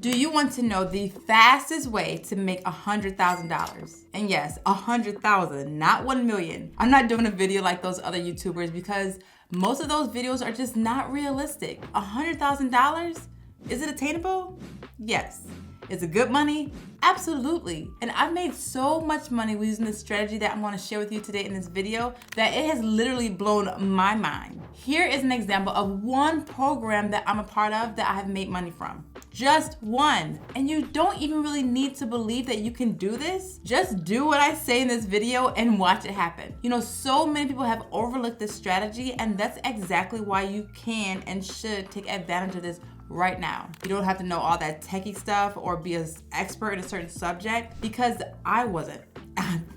Do you want to know the fastest way to make $100,000? And yes, 100,000, not 1 million. I'm not doing a video like those other YouTubers because most of those videos are just not realistic. $100,000? Is it attainable? Yes. Is it good money? Absolutely. And I've made so much money using this strategy that I'm going to share with you today in this video that it has literally blown my mind. Here is an example of one program that I'm a part of that I have made money from. Just one. And you don't even really need to believe that you can do this. Just do what I say in this video and watch it happen. You know, so many people have overlooked this strategy, and that's exactly why you can and should take advantage of this right now. You don't have to know all that techie stuff or be an expert in a certain subject, because I wasn't.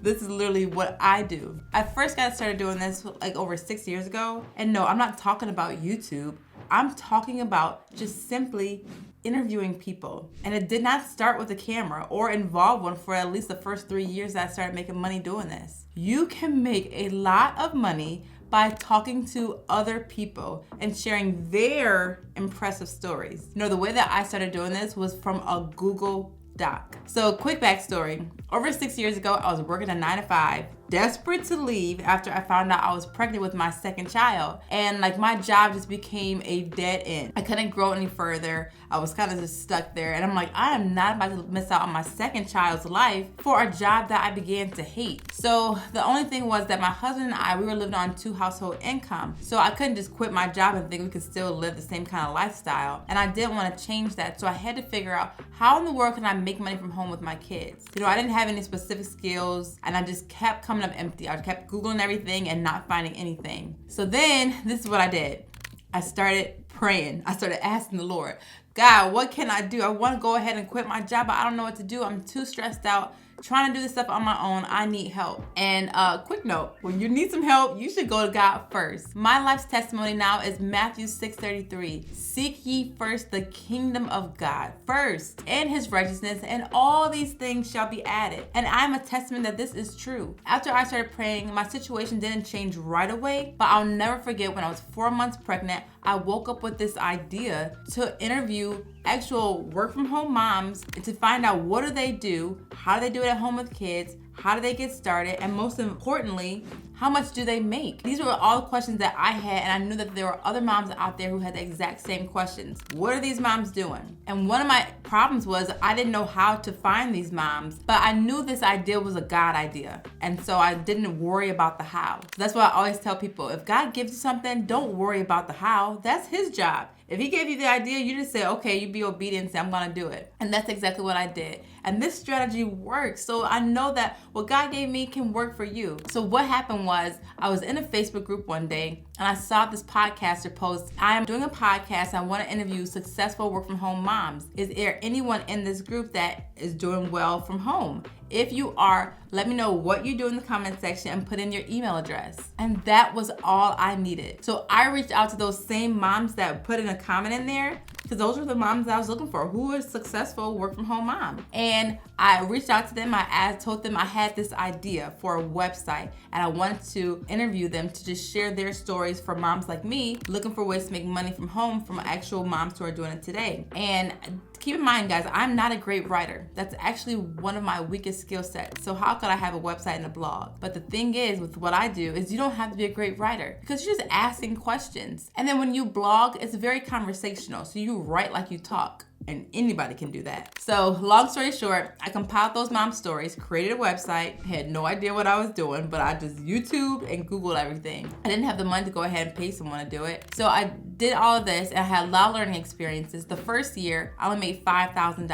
This is literally what I do. I first got started doing this like over 6 years ago. And no, I'm not talking about YouTube. I'm talking about just simply interviewing people. And it did not start with a camera or involve one for at least the first 3 years that I started making money doing this. You can make a lot of money by talking to other people and sharing their impressive stories. You know, the way that I started doing this was from a Google Doc. So quick backstory. Over 6 years ago, I was working a 9-to-5, desperate to leave after I found out I was pregnant with my second child. And like my job just became a dead end. I couldn't grow any further. I was kind of just stuck there. And I'm like, I am not about to miss out on my second child's life for a job that I began to hate. So the only thing was that my husband and I, we were living on 2 household income. So I couldn't just quit my job and think we could still live the same kind of lifestyle. And I didn't want to change that. So I had to figure out how in the world can I make money from home with my kids? You know, I didn't have any specific skills and I just kept coming up empty. I kept Googling everything and not finding anything. So then this is what I did. I started praying. I started asking the Lord, God, what can I do? I want to go ahead and quit my job, but I don't know what to do. I'm too stressed out trying to do this stuff on my own. I need help. And quick note, when you need some help, you should go to God first. My life's testimony now is Matthew 6:33. Seek ye first the kingdom of God first and his righteousness, and all these things shall be added. And I'm a testament that this is true. After I started praying, my situation didn't change right away, but I'll never forget when I was 4 months pregnant, I woke up with this idea to interview actual work from home moms and to find out what do they do, how do they do it at home with kids, how do they get started, and most importantly, how much do they make? These were all the questions that I had, and I knew that there were other moms out there who had the exact same questions. What are these moms doing? And one of my problems was I didn't know how to find these moms, but I knew this idea was a God idea. And so I didn't worry about the how. So that's why I always tell people, if God gives you something, don't worry about the how. That's his job. If he gave you the idea, you just say, okay, you be obedient and say, I'm gonna do it. And that's exactly what I did. And this strategy works. So I know that what God gave me can work for you. So what happened was I was in a Facebook group one day and I saw this podcaster post, I am doing a podcast. I want to interview successful work from home moms. Is there anyone in this group that is doing well from home? If you are, let me know what you do in the comment section and put in your email address. And that was all I needed. So I reached out to those same moms that put in a comment in there, because those were the moms that I was looking for, who are successful work from home mom. And I reached out to them. I told them I had this idea for a website and I wanted to interview them to just share their stories for moms like me looking for ways to make money from home from actual moms who are doing it today. And keep in mind, guys, I'm not a great writer. That's actually one of my weakest skill sets. So how could I have a website and a blog? But the thing is, with what I do, is you don't have to be a great writer because you're just asking questions. And then when you blog, it's very conversational. So you write like you talk. And anybody can do that. So long story short, I compiled those mom stories, created a website, had no idea what I was doing, but I just YouTube and Googled everything. I didn't have the money to go ahead and pay someone to do it. So I did all of this and I had a lot of learning experiences. The first year, I only made $5,000.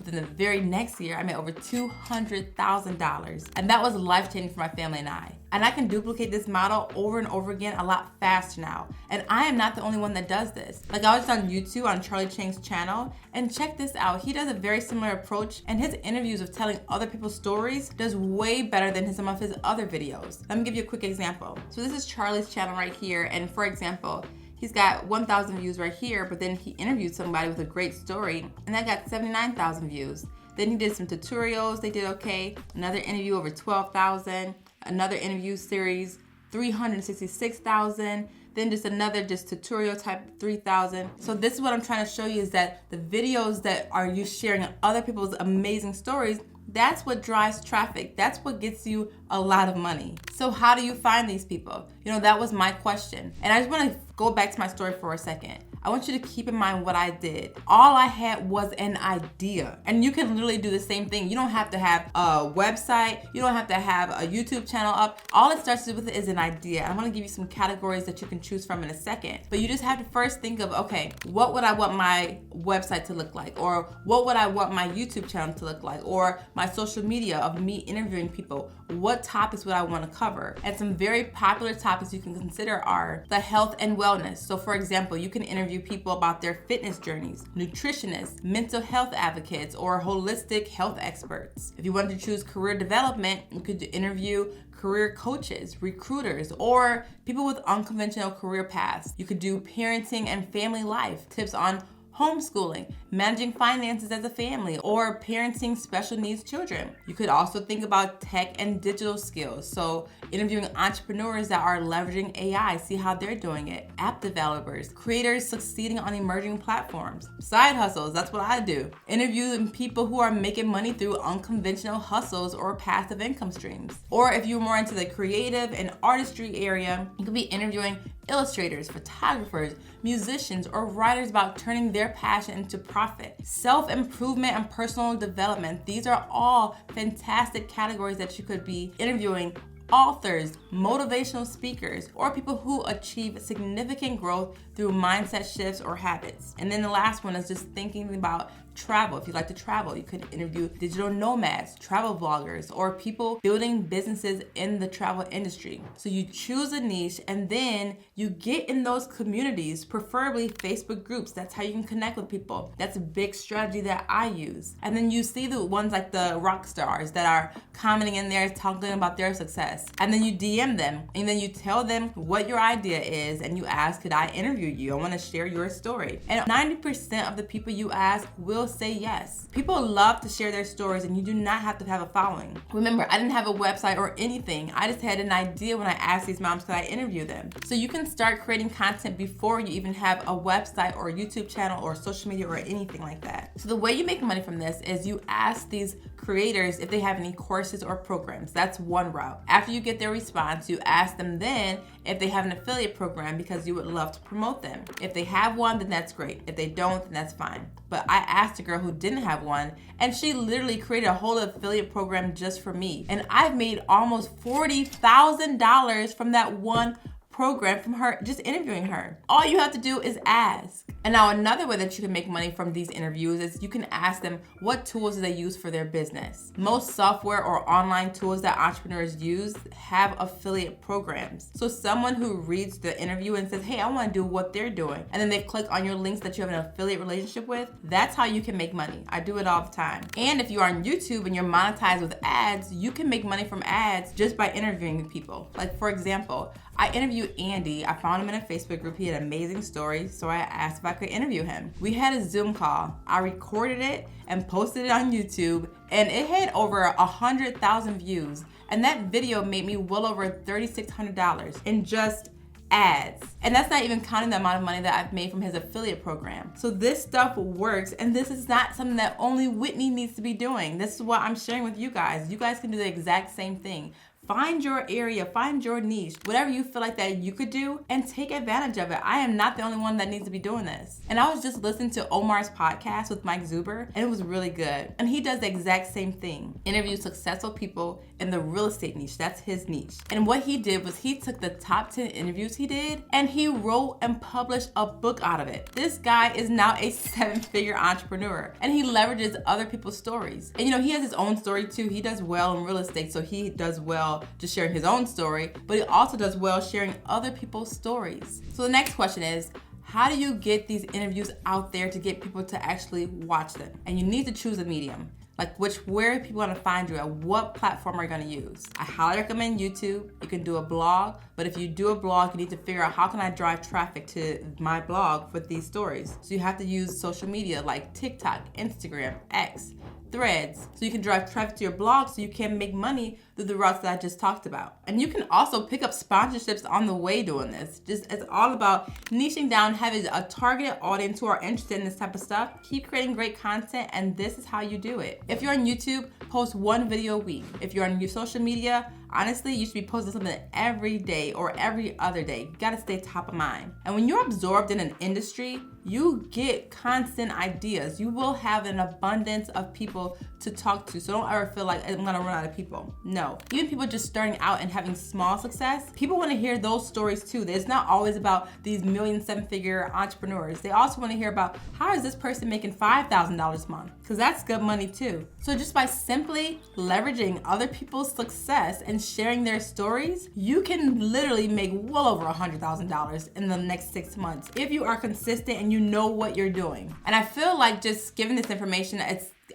Then the very next year, I made over $200,000. And that was life-changing for my family and I. And I can duplicate this model over and over again a lot faster now. And I am not the only one that does this. Like I was on YouTube on Charlie Chang's channel, and check this out. He does a very similar approach, and his interviews of telling other people's stories does way better than some of his other videos. Let me give you a quick example. So this is Charlie's channel right here, and for example, he's got 1,000 views right here, but then he interviewed somebody with a great story, and that got 79,000 views. Then he did some tutorials, they did okay. Another interview over 12,000. Another interview series, 366,000. then just another tutorial type 3,000. So this is what I'm trying to show you, is that the videos that are you sharing other people's amazing stories, that's what drives traffic. That's what gets you a lot of money. So how do you find these people? That was my question. And I just want to go back to my story for a second. I want you to keep in mind what I did. All I had was an idea. And you can literally do the same thing. You don't have to have a website. You don't have to have a YouTube channel up. All it starts with is an idea. I'm gonna give you some categories that you can choose from in a second. But you just have to first think of, okay, what would I want my website to look like? Or what would I want my YouTube channel to look like? Or my social media of me interviewing people? What topics would I want to cover? And some very popular topics you can consider are the health and wellness. So for example, you can interview people about their fitness journeys, nutritionists, mental health advocates, or holistic health experts. If you wanted to choose career development, you could interview career coaches, recruiters, or people with unconventional career paths. You could do parenting and family life, tips on homeschooling, managing finances as a family, or parenting special needs children. You could also think about tech and digital skills. So interviewing entrepreneurs that are leveraging AI, see how they're doing it. App developers, creators succeeding on emerging platforms. Side hustles, that's what I do. Interviewing people who are making money through unconventional hustles or passive income streams. Or if you're more into the creative and artistry area, you could be interviewing illustrators, photographers, musicians, or writers about turning their passion into profit. Self-improvement and personal development. These are all fantastic categories that you could be interviewing. Authors, motivational speakers, or people who achieve significant growth through mindset shifts or habits. And then the last one is just thinking about travel. If you like to travel, you could interview digital nomads, travel vloggers, or people building businesses in the travel industry. So you choose a niche and then you get in those communities, preferably Facebook groups. That's how you can connect with people. That's a big strategy that I use. And then you see the ones like the rock stars that are commenting in there, talking about their success. And then you DM them and then you tell them what your idea is and you ask, could I interview you? I want to share your story. And 90% of the people you ask will say yes. People love to share their stories and you do not have to have a following. Remember, I didn't have a website or anything. I just had an idea when I asked these moms could I interview them. So you can start creating content before you even have a website or a YouTube channel or social media or anything like that. So the way you make money from this is you ask these creators if they have any courses or programs. That's one route. After you get their response, you ask them then if they have an affiliate program because you would love to promote them. If they have one, then that's great. If they don't, then that's fine. But I asked a girl who didn't have one and she literally created a whole affiliate program just for me. And I've made almost $40,000 from that one program from her, just interviewing her. All you have to do is ask. And now another way that you can make money from these interviews is you can ask them what tools do they use for their business. Most software or online tools that entrepreneurs use have affiliate programs. So someone who reads the interview and says, hey, I want to do what they're doing, and then they click on your links that you have an affiliate relationship with, that's how you can make money. I do it all the time. And if you're on YouTube and you're monetized with ads, you can make money from ads just by interviewing people. Like for example, I interviewed Andy. I found him in a Facebook group. He had amazing stories, so I asked if I could interview him. We had a Zoom call. I recorded it and posted it on YouTube, and it had over 100,000 views. And that video made me well over $3,600 in just ads. And that's not even counting the amount of money that I've made from his affiliate program. So this stuff works, and this is not something that only Whitney needs to be doing. This is what I'm sharing with you guys. You guys can do the exact same thing. Find your area, find your niche, whatever you feel like that you could do, and take advantage of it. I am not the only one that needs to be doing this. And I was just listening to Omar's podcast with Mike Zuber, and it was really good. And he does the exact same thing. Interview successful people in the real estate niche. That's his niche. And what he did was he took the top 10 interviews he did, and he wrote and published a book out of it. This guy is now a 7-figure entrepreneur, and he leverages other people's stories. And he has his own story too. He does well in real estate, so he does well just sharing his own story, but he also does well sharing other people's stories. So the next question is, how do you get these interviews out there to get people to actually watch them? And you need to choose a medium. Like where people want to find you and what platform are you going to use. I highly recommend YouTube. You can do a blog, but if you do a blog, you need to figure out how can I drive traffic to my blog with these stories. So you have to use social media like TikTok, Instagram, X, Threads, so you can drive traffic to your blog so you can make money through the routes that I just talked about. And you can also pick up sponsorships on the way doing this. It's all about niching down, having a targeted audience who are interested in this type of stuff. Keep creating great content, and this is how you do it. If you're on YouTube, post one video a week. If you're on your social media, honestly, you should be posting something every day or every other day. You gotta stay top of mind. And when you're absorbed in an industry, you get constant ideas. You will have an abundance of people to talk to. So don't ever feel like I'm gonna run out of people. No. Even people just starting out and having small success, people wanna hear those stories too. It's not always about these million, seven-figure entrepreneurs. They also wanna hear about how is this person making $5,000 a month? Because that's good money too. So just by simply leveraging other people's success and sharing their stories, you can literally make well over $100,000 in the next 6 months if you are consistent and you know what you're doing. And I feel like just giving this information,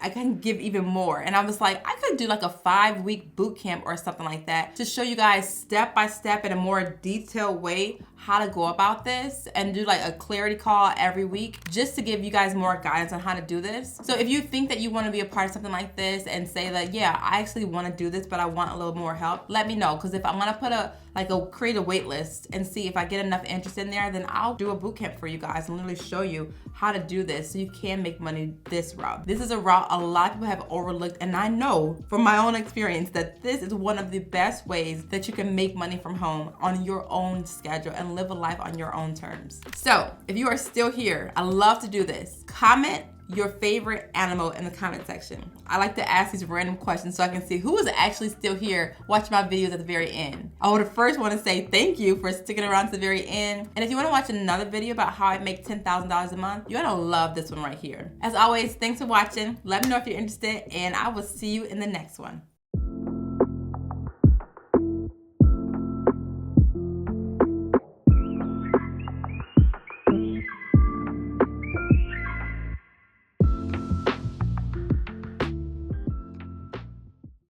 I can give even more. And I was like, I could do like a 5-week boot camp or something like that to show you guys step by step in a more detailed way how to go about this, and do like a clarity call every week just to give you guys more guidance on how to do this. So if you think that you want to be a part of something like this and say that, yeah, I actually want to do this, but I want a little more help, let me know. Because if I'm going to put create a wait list and see if I get enough interest in there, then I'll do a boot camp for you guys and literally show you how to do this so you can make money this route. This is a route a lot of people have overlooked, and I know from my own experience that this is one of the best ways that you can make money from home on your own schedule and live a life on your own terms. So if you are still here, I love to do this. Comment your favorite animal in the comment section. I like to ask these random questions so I can see who is actually still here watching my videos at the very end. I would first want to say thank you for sticking around to the very end. And if you want to watch another video about how I make $10,000 a month, you're gonna love this one right here. As always, thanks for watching. Let me know if you're interested, and I will see you in the next one.